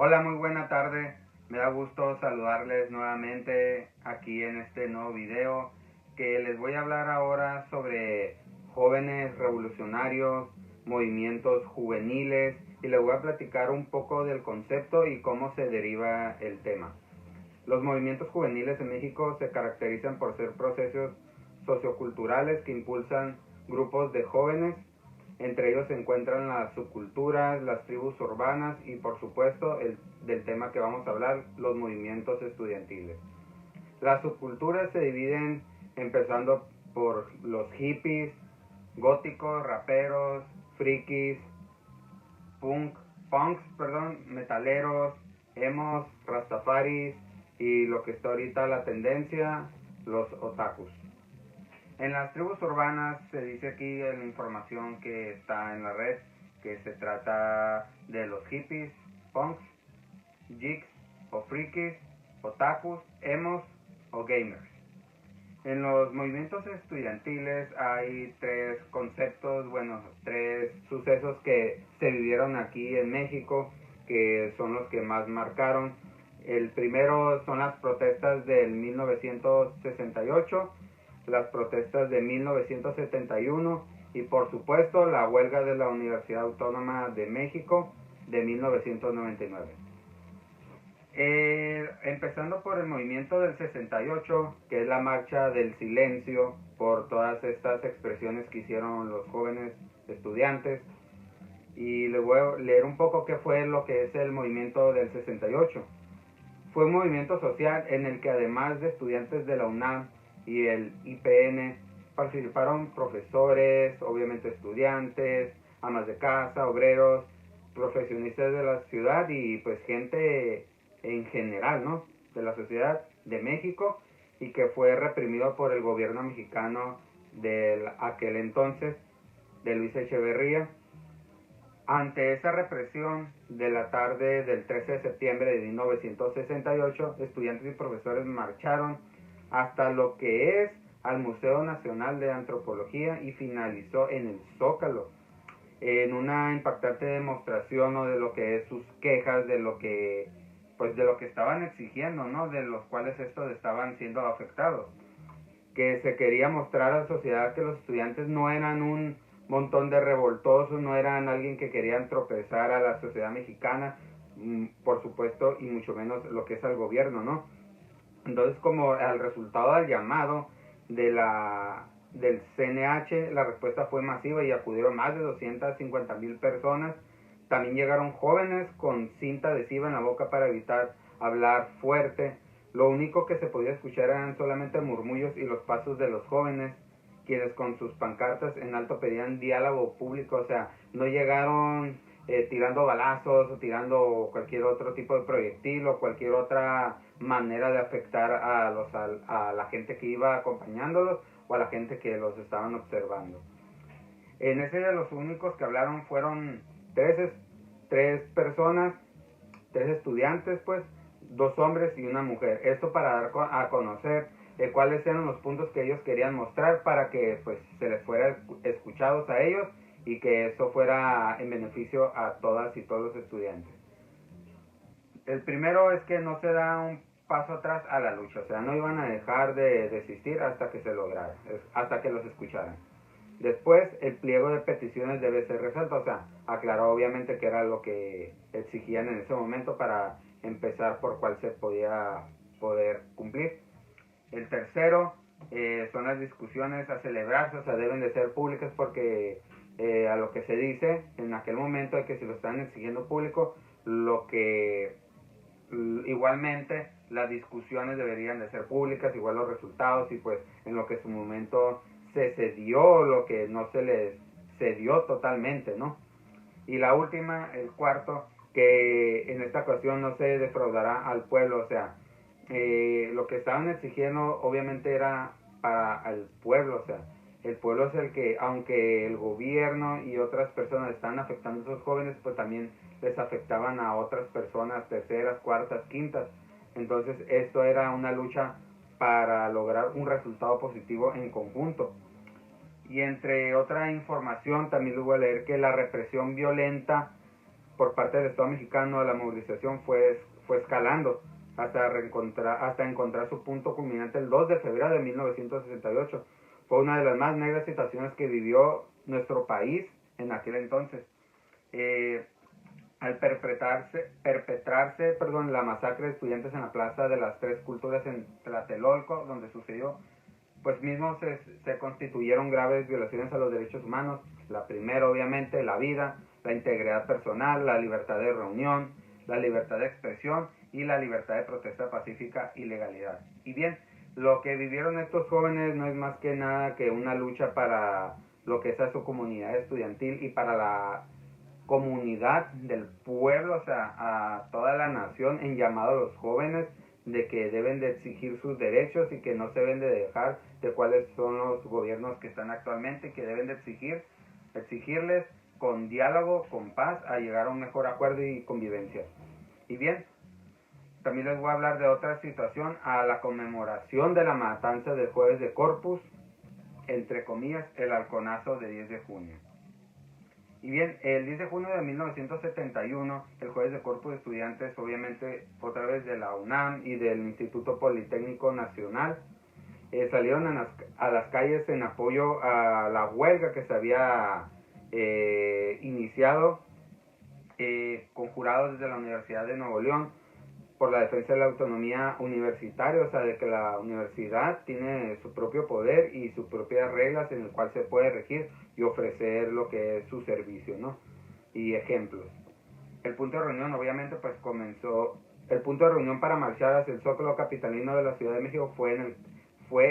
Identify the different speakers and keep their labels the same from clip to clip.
Speaker 1: Hola, muy buena tarde. Me da gusto saludarles nuevamente aquí en este nuevo video que les voy a hablar ahora sobre jóvenes revolucionarios, movimientos juveniles y les voy a platicar un poco del concepto y cómo se deriva el tema. Los movimientos juveniles en México se caracterizan por ser procesos socioculturales que impulsan grupos de jóvenes. Entre ellos se encuentran las subculturas, las tribus urbanas y por supuesto del tema que vamos a hablar, los movimientos estudiantiles. Las subculturas se dividen empezando por los hippies, góticos, raperos, frikis, metaleros, emos, rastafaris y lo que está ahorita la tendencia, los otakus. En las tribus urbanas se dice aquí en la información que está en la red que se trata de los hippies, punks, geeks o frikis, otakus, emos o gamers. En los movimientos estudiantiles hay tres conceptos, tres sucesos que se vivieron aquí en México, que son los que más marcaron. El primero son las protestas del 1968, las protestas de 1971 y por supuesto la huelga de la Universidad Autónoma de México de 1999. Empezando por el movimiento del 68, que es la marcha del silencio por todas estas expresiones que hicieron los jóvenes estudiantes. Y les voy a leer un poco qué fue lo que es el movimiento del 68. Fue un movimiento social en el que además de estudiantes de la UNAM y el IPN, participaron profesores, obviamente estudiantes, amas de casa, obreros, profesionistas de la ciudad y pues gente en general, ¿no? De la sociedad de México y que fue reprimido por el gobierno mexicano de aquel entonces, de Luis Echeverría. Ante esa represión de la tarde del 13 de septiembre de 1968, estudiantes y profesores marcharon hasta lo que es al Museo Nacional de Antropología y finalizó en el Zócalo, en una impactante demostración, ¿no?, de lo que es sus quejas, de lo que estaban exigiendo, ¿no?, de los cuales estos estaban siendo afectados, que se quería mostrar a la sociedad que los estudiantes no eran un montón de revoltosos, no eran alguien que querían tropezar a la sociedad mexicana, por supuesto, y mucho menos lo que es al gobierno, ¿no? Entonces, como al resultado del llamado del CNH, la respuesta fue masiva y acudieron más de 250,000 personas. También llegaron jóvenes con cinta adhesiva en la boca para evitar hablar fuerte. Lo único que se podía escuchar eran solamente murmullos y los pasos de los jóvenes, quienes con sus pancartas en alto pedían diálogo público. O sea, no llegaron tirando balazos o tirando cualquier otro tipo de proyectil o cualquier otra manera de afectar a la gente que iba acompañándolos o a la gente que los estaban observando. En ese de los únicos que hablaron fueron tres personas, tres estudiantes, pues, dos hombres y una mujer. Esto para dar a conocer cuáles eran los puntos que ellos querían mostrar para que pues se les fuera escuchados a ellos y que eso fuera en beneficio a todas y todos los estudiantes. El primero es que no se da un paso atrás a la lucha, o sea, no iban a dejar de desistir hasta que se lograra, hasta que los escucharan. Después, el pliego de peticiones debe ser resuelto, o sea, aclaró obviamente que era lo que exigían en ese momento para empezar por cuál se podía poder cumplir. El tercero son las discusiones a celebrarse, o sea, deben de ser públicas porque a lo que se dice en aquel momento es que si lo están exigiendo público, lo que igualmente las discusiones deberían de ser públicas, igual los resultados y pues en lo que en su momento se cedió, lo que no se les cedió totalmente, ¿no? Y la última, el cuarto, que en esta ocasión no se defraudará al pueblo, o sea, lo que estaban exigiendo obviamente era para el pueblo, o sea, el pueblo es el que, aunque el gobierno y otras personas están afectando a esos jóvenes, pues también les afectaban a otras personas, terceras, cuartas, quintas. Entonces esto era una lucha para lograr un resultado positivo en conjunto. Y entre otra información también les voy a leer que la represión violenta por parte del Estado mexicano, la movilización fue escalando hasta encontrar su punto culminante el 2 de febrero de 1968. Fue una de las más negras situaciones que vivió nuestro país en aquel entonces. Al perpetrarse la masacre de estudiantes en la Plaza de las Tres Culturas en Tlatelolco, donde sucedió, pues mismo se constituyeron graves violaciones a los derechos humanos. La primera, obviamente, la vida, la integridad personal, la libertad de reunión, la libertad de expresión y la libertad de protesta pacífica y legalidad. Y bien, lo que vivieron estos jóvenes no es más que nada que una lucha para lo que es a su comunidad estudiantil y para la comunidad del pueblo, o sea, a toda la nación, en llamado a los jóvenes de que deben de exigir sus derechos y que no se deben de dejar de cuáles son los gobiernos que están actualmente y que deben de exigirles con diálogo, con paz, a llegar a un mejor acuerdo y convivencia. Y bien, también les voy a hablar de otra situación, a la conmemoración de la matanza del Jueves de Corpus, entre comillas, el halconazo de 10 de junio. Y bien, el 10 de junio de 1971, el Jueves de Corpus de Estudiantes, obviamente otra vez de la UNAM y del Instituto Politécnico Nacional, salieron a las calles en apoyo a la huelga que se había iniciado, conjurado desde la Universidad de Nuevo León, por la defensa de la autonomía universitaria, o sea, de que la universidad tiene su propio poder y sus propias reglas en el cual se puede regir y ofrecer lo que es su servicio, ¿no? Y ejemplos. El punto de reunión, obviamente, pues el punto de reunión para marchar hacia el Zócalo capitalino de la Ciudad de México fue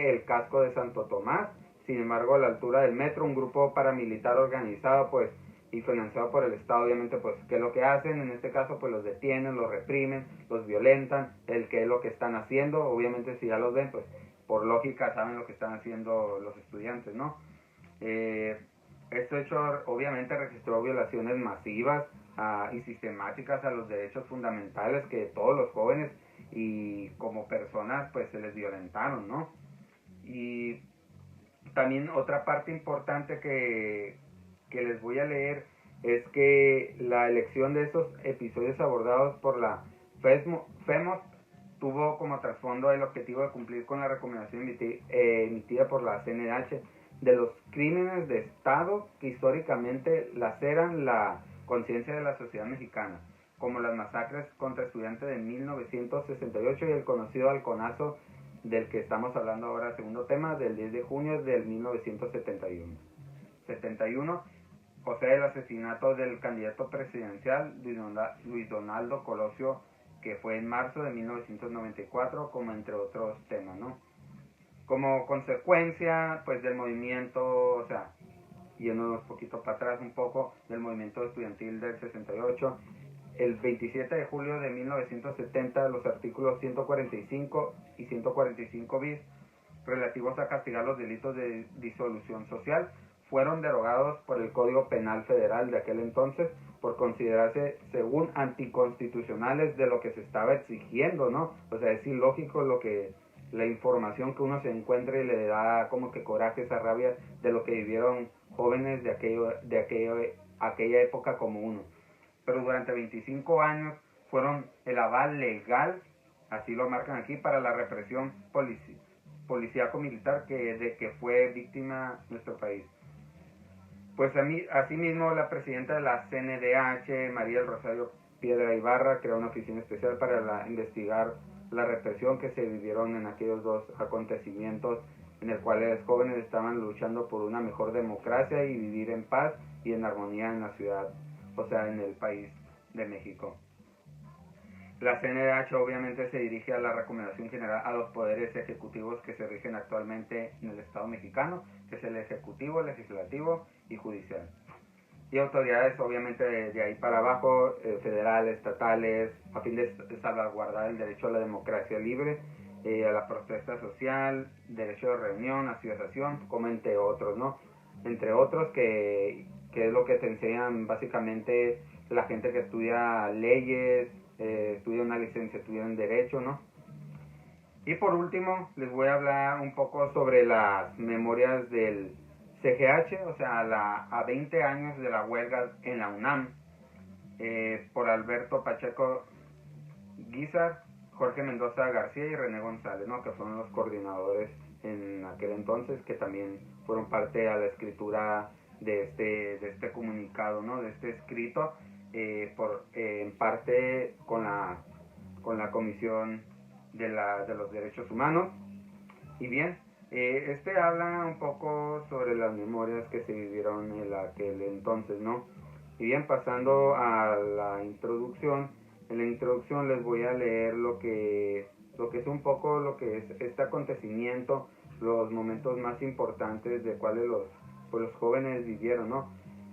Speaker 1: el casco de Santo Tomás. Sin embargo, a la altura del metro, un grupo paramilitar organizado, pues, y financiado por el Estado, obviamente, pues, ¿qué es lo que hacen? En este caso, pues, los detienen, los reprimen, los violentan, ¿qué es lo que están haciendo? Obviamente, si ya los ven, pues, por lógica, saben lo que están haciendo los estudiantes, ¿no? Este hecho, obviamente, registró violaciones masivas y sistemáticas a los derechos fundamentales que todos los jóvenes y como personas, pues, se les violentaron, ¿no? Y también otra parte importante que les voy a leer es que la elección de estos episodios abordados por la FEMOS tuvo como trasfondo el objetivo de cumplir con la recomendación emitida por la CNDH de los crímenes de Estado que históricamente laceran la conciencia de la sociedad mexicana, como las masacres contra estudiantes de 1968 y el conocido halconazo del que estamos hablando ahora, segundo tema, del 10 de junio del 1971. 71, o sea, el asesinato del candidato presidencial Luis Donaldo Colosio, que fue en marzo de 1994, como entre otros temas, ¿no? Como consecuencia, pues, del movimiento, o sea, yéndonos poquito para atrás un poco, del movimiento estudiantil del 68, el 27 de julio de 1970, los artículos 145 y 145 bis, relativos a castigar los delitos de disolución social, fueron derogados por el Código Penal Federal de aquel entonces, por considerarse, según, anticonstitucionales de lo que se estaba exigiendo, ¿no? O sea, es ilógico la información que uno se encuentra y le da como que coraje, esa rabia de lo que vivieron jóvenes de aquella época como uno. Pero durante 25 años fueron el aval legal, así lo marcan aquí, para la represión policíaco-militar de que fue víctima nuestro país. Pues asimismo, la presidenta de la CNDH, María del Rosario Piedra Ibarra, creó una oficina especial para investigar la represión que se vivieron en aquellos dos acontecimientos, en el cual los jóvenes estaban luchando por una mejor democracia y vivir en paz y en armonía en la ciudad, o sea, en el país de México. La CNDH obviamente se dirige a la recomendación general a los poderes ejecutivos que se rigen actualmente en el Estado mexicano, que es el ejecutivo, legislativo y judicial. Y autoridades obviamente de ahí para abajo, federales, estatales, a fin de salvaguardar el derecho a la democracia libre, a la protesta social, derecho de reunión, asociación, como entre otros, ¿no? Entre otros que es lo que te enseñan básicamente la gente que estudia leyes, estudia una licenciatura en Derecho, ¿no? Y por último, les voy a hablar un poco sobre las memorias del CGH, o sea, a 20 años de la huelga en la UNAM. por Alberto Pacheco Guizar, Jorge Mendoza García y René González, ¿no? Que fueron los coordinadores en aquel entonces, que también fueron parte a la escritura de este comunicado, ¿no? De este escrito, en parte con la Comisión de los Derechos Humanos. Y bien, este habla un poco sobre las memorias que se vivieron en aquel entonces, ¿no? Y bien, pasando a la introducción, en la introducción les voy a leer lo que es un poco lo que es este acontecimiento, los momentos más importantes de cuáles los jóvenes vivieron, ¿no?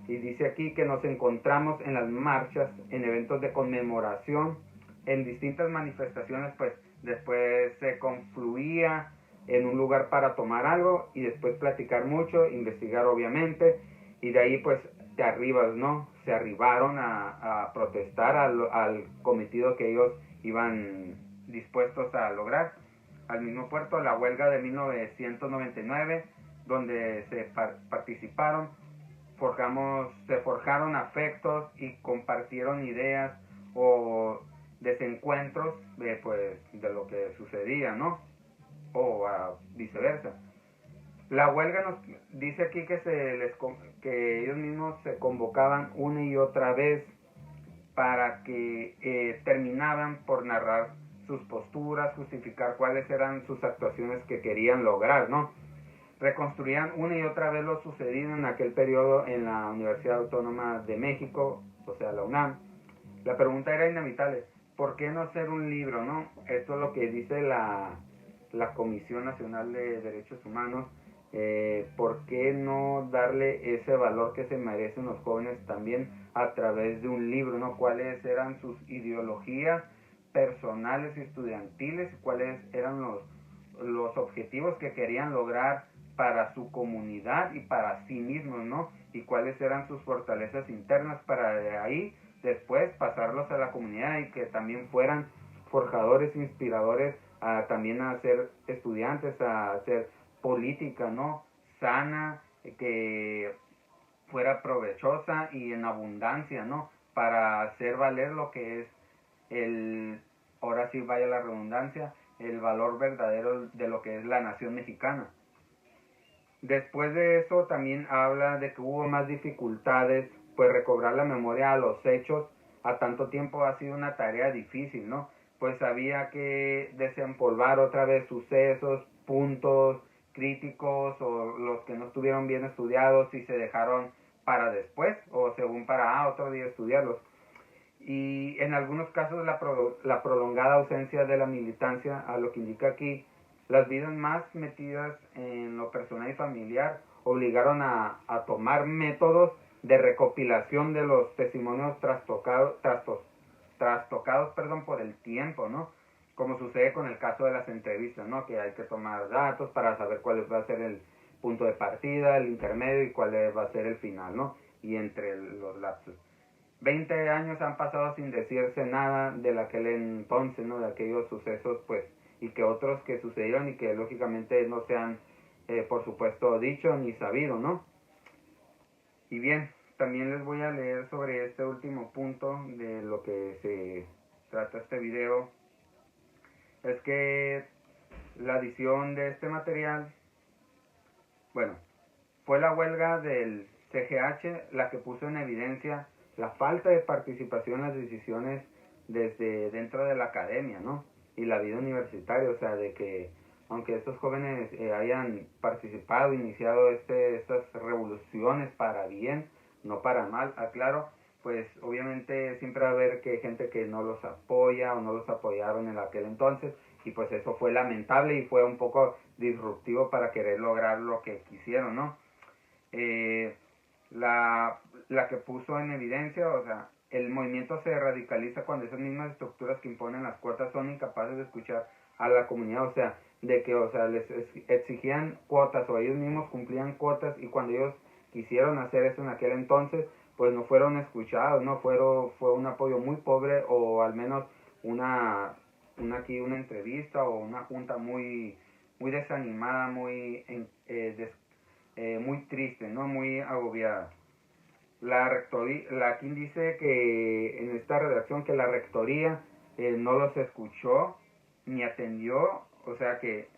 Speaker 1: Y dice aquí que nos encontramos en las marchas, en eventos de conmemoración, en distintas manifestaciones, pues después se confluía en un lugar para tomar algo y después platicar mucho, investigar obviamente, y de ahí pues te arribas, ¿no? Se arribaron a protestar al cometido que ellos iban dispuestos a lograr. Al mismo puerto, la huelga de 1999, donde se participaron, se forjaron afectos y compartieron ideas o desencuentros de lo que sucedía, ¿no? O viceversa. La huelga nos dice aquí que ellos mismos se convocaban una y otra vez para que terminaban por narrar sus posturas, justificar cuáles eran sus actuaciones que querían lograr, ¿no? Reconstruían una y otra vez lo sucedido en aquel periodo en la Universidad Autónoma de México, o sea, la UNAM. La pregunta era inevitable, ¿por qué no hacer un libro, no? Esto es lo que dice la Comisión Nacional de Derechos Humanos. ¿Por qué no darle ese valor que se merecen los jóvenes también a través de un libro, ¿no? ¿Cuáles eran sus ideologías personales y estudiantiles? ¿Cuáles eran los objetivos que querían lograr para su comunidad y para sí mismos, ¿no? Y cuáles eran sus fortalezas internas para de ahí después pasarlos a la comunidad y que también fueran forjadores, inspiradores también a ser estudiantes, a hacer política, ¿no? Sana, que fuera provechosa y en abundancia, ¿no? Para hacer valer lo que es ahora sí vaya la redundancia, el valor verdadero de lo que es la nación mexicana. Después de eso también habla de que hubo más dificultades, pues recobrar la memoria a los hechos a tanto tiempo ha sido una tarea difícil, ¿no? Pues había que desempolvar otra vez sucesos, puntos críticos o los que no estuvieron bien estudiados y se dejaron para después o según para otro día estudiarlos. Y en algunos casos la prolongada ausencia de la militancia, a lo que indica aquí, las vidas más metidas en lo personal y familiar obligaron a tomar métodos de recopilación de los testimonios trastocados por el tiempo, ¿no? Como sucede con el caso de las entrevistas, ¿no? Que hay que tomar datos para saber cuál va a ser el punto de partida, el intermedio y cuál va a ser el final, ¿no? Y entre los lapsos. 20 años han pasado sin decirse nada de aquel entonces, ¿no? De aquellos sucesos, pues, y que otros que sucedieron y que lógicamente no se han, por supuesto, dicho ni sabido, ¿no? Y bien, también les voy a leer sobre este último punto de lo que se trata este video. Es que la edición de este material, bueno, fue la huelga del CGH la que puso en evidencia la falta de participación en las decisiones desde dentro de la academia, ¿no? Y la vida universitaria, o sea, de que aunque estos jóvenes hayan participado, iniciado estas revoluciones para bien, no para mal, aclaro, pues obviamente siempre va a haber gente que no los apoya o no los apoyaron en aquel entonces, y pues eso fue lamentable y fue un poco disruptivo para querer lograr lo que quisieron, ¿no? La que puso en evidencia, o sea, el movimiento se radicaliza cuando esas mismas estructuras que imponen las cuotas son incapaces de escuchar a la comunidad, o sea, de que, o sea, les exigían cuotas o ellos mismos cumplían cuotas y cuando ellos quisieron hacer eso en aquel entonces, pues no fueron escuchados, no fue un apoyo muy pobre o al menos una entrevista o una junta muy desanimada, muy triste, ¿no? Muy agobiada. la rectoría, aquí dice que en esta redacción que la rectoría no los escuchó ni atendió, o sea que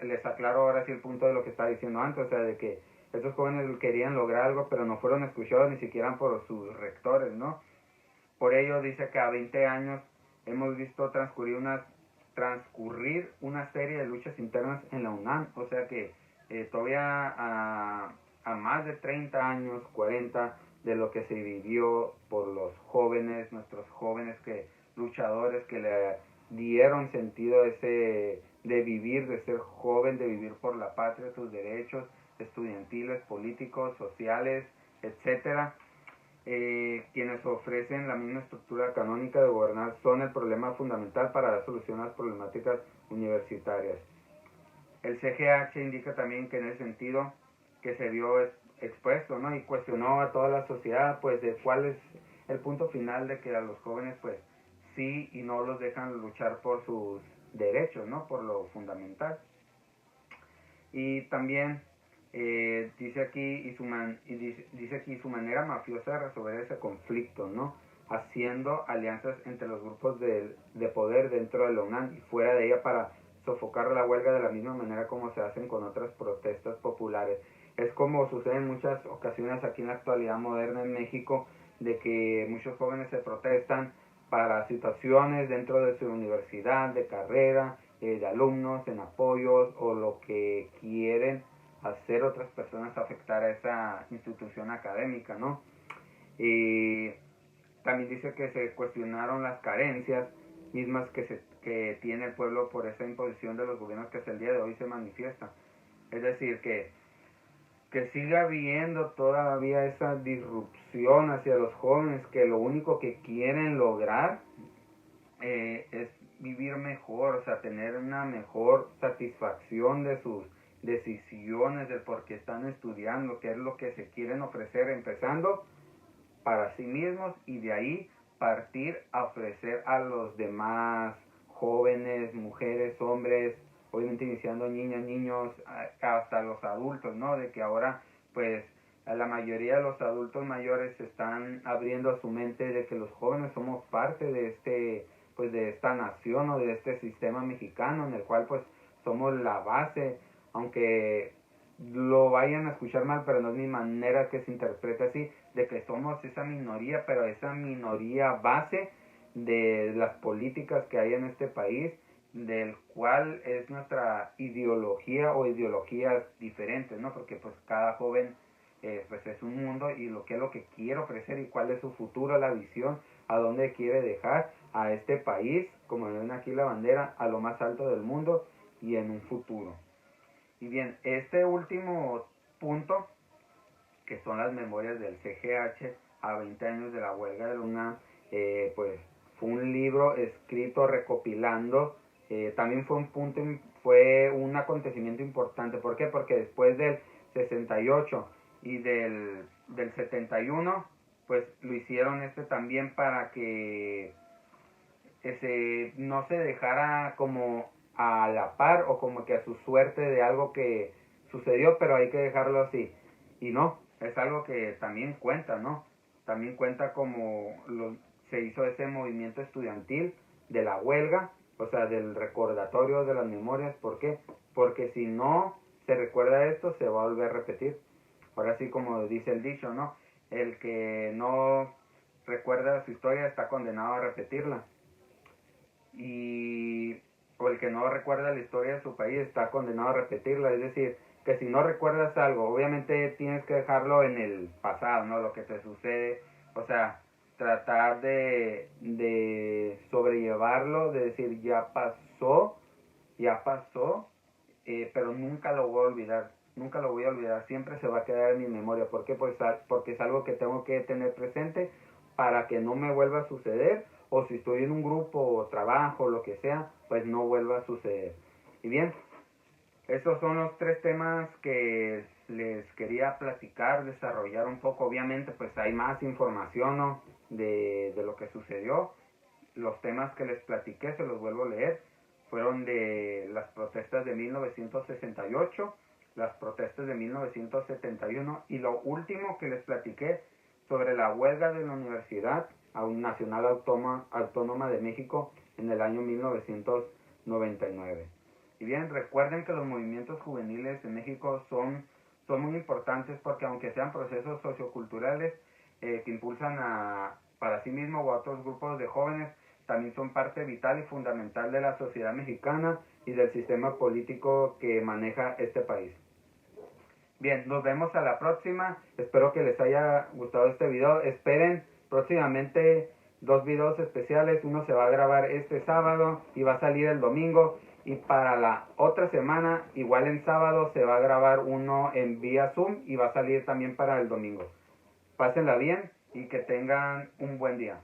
Speaker 1: les aclaro ahora sí el punto de lo que estaba diciendo antes, o sea, de que estos jóvenes querían lograr algo, pero no fueron escuchados ni siquiera por sus rectores, ¿no? Por ello dice que a 20 años hemos visto transcurrir una serie de luchas internas en la UNAM, o sea que todavía a más de 30 años, 40, de lo que se vivió por los jóvenes, nuestros jóvenes luchadores que le dieron sentido ese de vivir, de ser joven, de vivir por la patria, sus derechos estudiantiles, políticos, sociales, etcétera. Quienes ofrecen la misma estructura canónica de gobernar son el problema fundamental para dar solución a las problemáticas universitarias. El CGH indica también que en ese sentido que se vio expuesto, ¿no? Y cuestionó a toda la sociedad, pues, de cuál es el punto final de que a los jóvenes, pues, sí y no los dejan luchar por sus derechos, ¿no? Por lo fundamental. Y también dice aquí dice aquí su manera mafiosa de resolver ese conflicto, ¿no? Haciendo alianzas entre los grupos de poder dentro de la UNAM y fuera de ella para sofocar la huelga de la misma manera como se hacen con otras protestas populares. Es como sucede en muchas ocasiones aquí en la actualidad moderna en México, de que muchos jóvenes se protestan para situaciones dentro de su universidad, de carrera, de alumnos, en apoyos o lo que quieren hacer otras personas afectar a esa institución académica, ¿no? Y también dice que se cuestionaron las carencias mismas que tiene el pueblo por esa imposición de los gobiernos que hasta el día de hoy se manifiesta. Es decir, que siga habiendo todavía esa disrupción hacia los jóvenes que lo único que quieren lograr es vivir mejor, o sea, tener una mejor satisfacción de sus decisiones, del por qué están estudiando, qué es lo que se quieren ofrecer, empezando para sí mismos y de ahí partir a ofrecer a los demás jóvenes, mujeres, hombres, obviamente iniciando niñas, niños, hasta los adultos, ¿no? De que ahora, pues, a la mayoría de los adultos mayores están abriendo su mente de que los jóvenes somos parte de pues de esta nación o de este sistema mexicano en el cual pues somos la base, aunque lo vayan a escuchar mal, pero no es mi manera que se interprete así, de que somos esa minoría, pero esa minoría base de las políticas que hay en este país, del cual es nuestra ideología o ideologías diferentes, ¿no? Porque pues cada joven pues es un mundo y lo que quiere ofrecer y cuál es su futuro, la visión, a dónde quiere dejar a este país, como ven aquí la bandera, a lo más alto del mundo y en un futuro. Y bien, este último punto, que son las memorias del CGH a 20 años de la huelga de Luna, pues fue un libro escrito recopilando, también fue un acontecimiento importante. ¿Por qué? Porque después del 68 y del 71, pues lo hicieron también para que no se dejara como a la par o como que a su suerte de algo que sucedió, pero hay que dejarlo así. Y no, es algo que también cuenta, ¿no? También cuenta como se hizo ese movimiento estudiantil de la huelga, o sea, del recordatorio de las memorias. ¿Por qué? Porque si no se recuerda esto, se va a volver a repetir. Ahora sí, como dice el dicho, ¿no? El que no recuerda su historia está condenado a repetirla. O el que no recuerda la historia de su país está condenado a repetirla. Es decir, que si no recuerdas algo, obviamente tienes que dejarlo en el pasado, ¿no? Lo que te sucede, o sea, tratar de sobrellevarlo, de decir, ya pasó, pero nunca lo voy a olvidar, nunca lo voy a olvidar, siempre se va a quedar en mi memoria. ¿Por qué? Pues porque es algo que tengo que tener presente para que no me vuelva a suceder, o si estoy en un grupo o trabajo, lo que sea, pues no vuelva a suceder. Y bien, esos son los tres temas que les quería platicar, desarrollar un poco. Obviamente, pues hay más información, ¿no? de lo que sucedió. Los temas que les platiqué, se los vuelvo a leer, fueron de las protestas de 1968, las protestas de 1971 y lo último que les platiqué sobre la huelga de la Universidad Nacional Autónoma de México en el año 1999. Y bien, recuerden que los movimientos juveniles en México son muy importantes porque aunque sean procesos socioculturales que impulsan para sí mismos o a otros grupos de jóvenes, también son parte vital y fundamental de la sociedad mexicana y del sistema político que maneja este país. Bien, nos vemos a la próxima. Espero que les haya gustado este video. Esperen próximamente 2 videos especiales. Uno se va a grabar este sábado y va a salir el domingo. Y para la otra semana, igual en sábado, se va a grabar uno en vía Zoom y va a salir también para el domingo. Pásenla bien y que tengan un buen día.